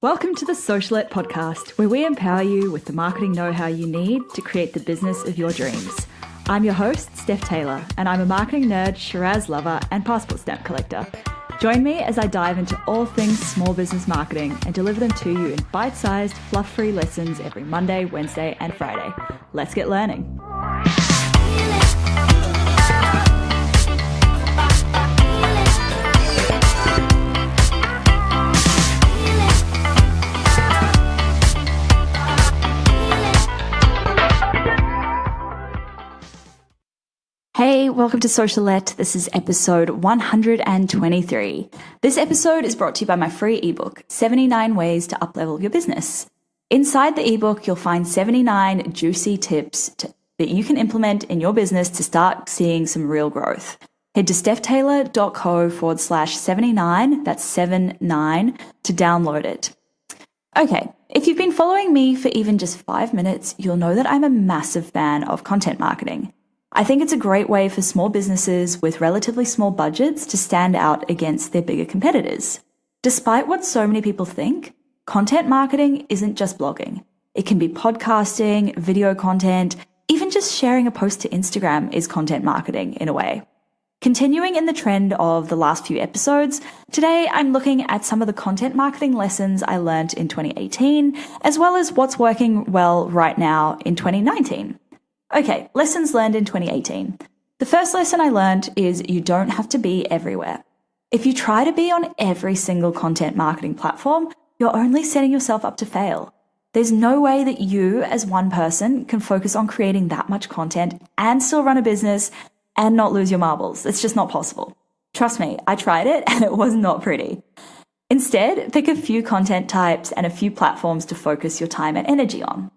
Welcome to the Socialette podcast, where we empower you with the marketing know-how you need to create the business of your dreams. I'm your host, Steph Taylor, and I'm a marketing nerd, Shiraz lover, and passport stamp collector. Join me as I dive into all things small business marketing and deliver them to you in bite-sized, fluff-free lessons every Monday, Wednesday, and Friday. Let's get learning. Hey, welcome to Socialette. This is episode 123. This episode is brought to you by my free ebook, 79 Ways to Uplevel Your Business. Inside the ebook, you'll find 79 juicy tips that you can implement in your business to start seeing some real growth. Head to stephtaylor.co/79, that's 79, to download it. Okay, if you've been following me for even just 5 minutes, you'll know that I'm a massive fan of content marketing. I think it's a great way for small businesses with relatively small budgets to stand out against their bigger competitors. Despite what so many people think, content marketing isn't just blogging. It can be podcasting, video content, even just sharing a post to Instagram is content marketing in a way. Continuing in the trend of the last few episodes, today I'm looking at some of the content marketing lessons I learned in 2018, as well as what's working well right now in 2019. Okay, lessons learned in 2018. The first lesson I learned is you don't have to be everywhere. If you try to be on every single content marketing platform, you're only setting yourself up to fail. There's no way that you, as one person, can focus on creating that much content and still run a business and not lose your marbles. It's just not possible. Trust me, I tried it and it was not pretty. Instead, pick a few content types and a few platforms to focus your time and energy on.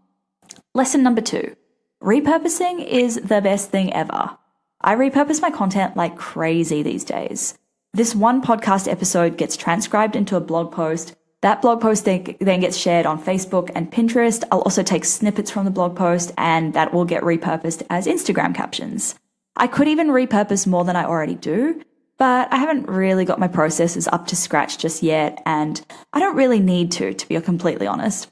Lesson number 2. Repurposing is the best thing ever. I repurpose my content like crazy these days. This one podcast episode gets transcribed into a blog post. That blog post then gets shared on Facebook and Pinterest. I'll also take snippets from the blog post and that will get repurposed as Instagram captions. I could even repurpose more than I already do, but I haven't really got my processes up to scratch just yet, and I don't really need to be completely honest.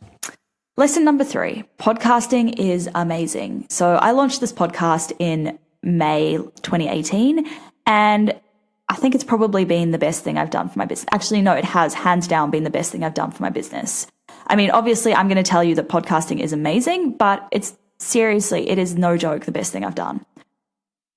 Lesson number 3, podcasting is amazing. So I launched this podcast in May 2018, and I think it's probably been the best thing I've done for my business. Actually, no, it has hands down been the best thing I've done for my business. I mean, obviously, I'm going to tell you that podcasting is amazing, but it is no joke the best thing I've done.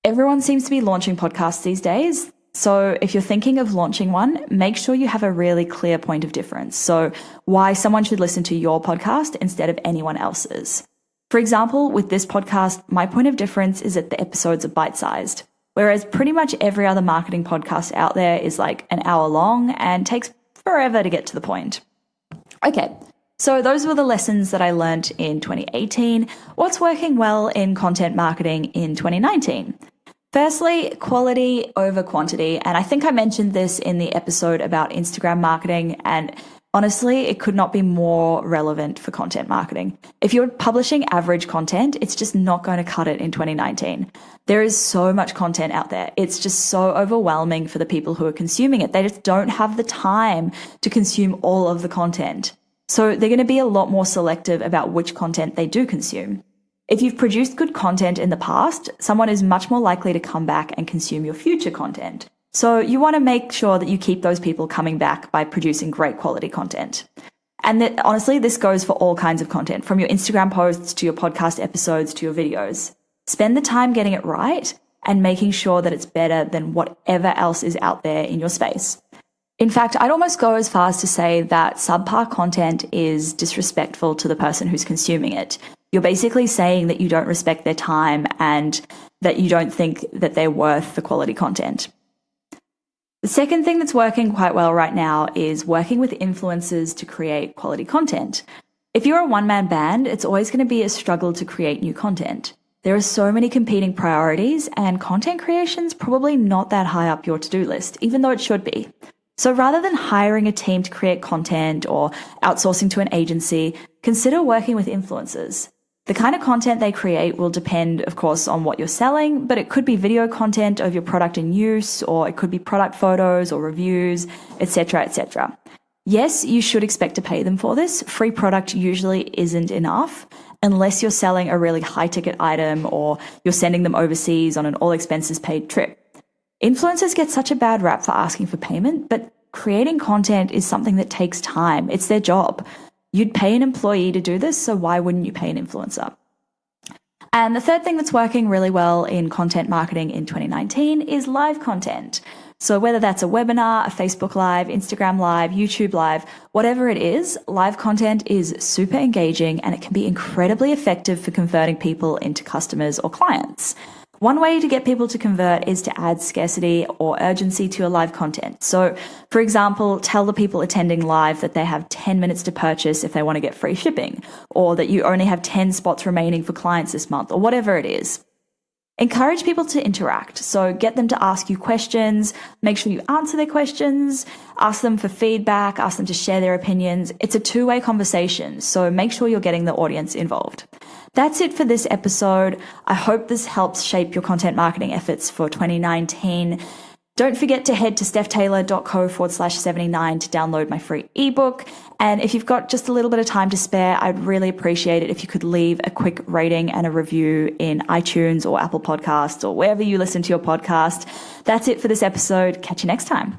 Everyone seems to be launching podcasts these days. So if you're thinking of launching one, make sure you have a really clear point of difference. So why someone should listen to your podcast instead of anyone else's. For example, with this podcast, my point of difference is that the episodes are bite-sized, whereas pretty much every other marketing podcast out there is like an hour long and takes forever to get to the point. Okay, so those were the lessons that I learned in 2018. What's working well in content marketing in 2019? Firstly, quality over quantity. And I think I mentioned this in the episode about Instagram marketing. And honestly, it could not be more relevant for content marketing. If you're publishing average content, it's just not going to cut it in 2019. There is so much content out there. It's just so overwhelming for the people who are consuming it. They just don't have the time to consume all of the content. So they're going to be a lot more selective about which content they do consume. If you've produced good content in the past, someone is much more likely to come back and consume your future content. So you want to make sure that you keep those people coming back by producing great quality content. And honestly, this goes for all kinds of content, from your Instagram posts to your podcast episodes to your videos. Spend the time getting it right and making sure that it's better than whatever else is out there in your space. In fact, I'd almost go as far as to say that subpar content is disrespectful to the person who's consuming it. You're basically saying that you don't respect their time and that you don't think that they're worth the quality content. The second thing that's working quite well right now is working with influencers to create quality content. If you're a one-man band, it's always going to be a struggle to create new content. There are so many competing priorities, and content creation's probably not that high up your to-do list, even though it should be. So rather than hiring a team to create content or outsourcing to an agency, consider working with influencers. The kind of content they create will depend, of course, on what you're selling, but it could be video content of your product in use, or it could be product photos or reviews, etc., etc. Yes, you should expect to pay them for this. Free product usually isn't enough unless you're selling a really high ticket item or you're sending them overseas on an all expenses paid trip. Influencers get such a bad rap for asking for payment, but creating content is something that takes time. It's their job. You'd pay an employee to do this, so why wouldn't you pay an influencer? And the third thing that's working really well in content marketing in 2019 is live content. So whether that's a webinar, a Facebook Live, Instagram Live, YouTube Live, whatever it is, live content is super engaging and it can be incredibly effective for converting people into customers or clients. One way to get people to convert is to add scarcity or urgency to your live content. So, for example, tell the people attending live that they have 10 minutes to purchase if they want to get free shipping, or that you only have 10 spots remaining for clients this month, or whatever it is. Encourage people to interact. So get them to ask you questions, make sure you answer their questions, ask them for feedback, ask them to share their opinions. It's a two-way conversation, so make sure you're getting the audience involved. That's it for this episode. I hope this helps shape your content marketing efforts for 2019. Don't forget to head to stephtaylor.co/79 to download my free ebook. And if you've got just a little bit of time to spare, I'd really appreciate it if you could leave a quick rating and a review in iTunes or Apple Podcasts or wherever you listen to your podcast. That's it for this episode. Catch you next time.